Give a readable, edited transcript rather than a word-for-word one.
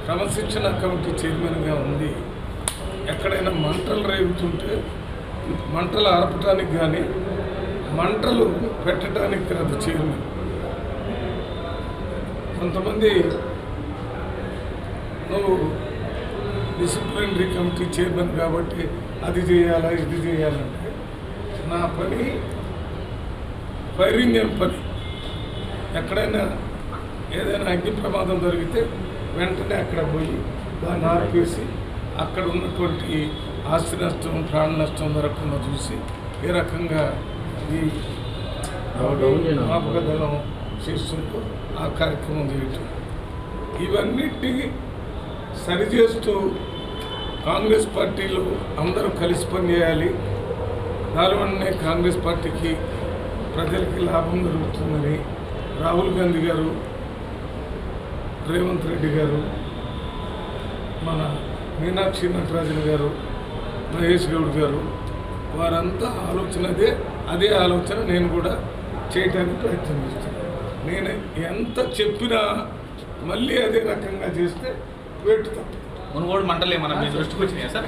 క్రమశిక్షణ కమిటీ చైర్మన్గా ఉంది. ఎక్కడైనా మంటలు రేగుతుంటే మంటలు ఆర్పటానికి కానీ మంటలు పెట్టడానికి కాదు చైర్మన్. కొంతమంది నువ్వు డిసిప్లినరీ కమిటీ చైర్మన్ కాబట్టి అది చేయాలా ఇది చేయాలంటే నా పని ఫైరింగ్ ఏం పని. ఎక్కడైనా ఏదైనా అగ్ని ప్రమాదం జరిగితే వెంటనే అక్కడ పోయి దాన్ని ఆర్పేసి అక్కడ ఉన్నటువంటి ఆస్తి నష్టం ప్రాణ నష్టం జరగకుండా చూసి ఏ రకంగా ఈ జ్ఞాపకదళం చేస్తుంటూ ఆ కార్యక్రమం చేయటం ఇవన్నిటినీ సరిచేస్తూ కాంగ్రెస్ పార్టీలో అందరూ కలిసి పనిచేయాలి. దానివల్లనే కాంగ్రెస్ పార్టీకి ప్రజలకి లాభం జరుగుతుందని రాహుల్ గాంధీ గారు, రేవంత్ రెడ్డి గారు, మన మీనాక్షి నటరాజన్ గారు, మహేష్ గౌడ్ గారు వారంతా అదే ఆలోచన నేను కూడా చేయడానికి ప్రయత్నం చేస్తాను. నేను ఎంత చెప్పినా మళ్ళీ అదే రకంగా చేస్తే వేటు తప్ప మునుగోడు మంటలు ఏమన్నా మీ దృష్టికి వచ్చినాయా సార్?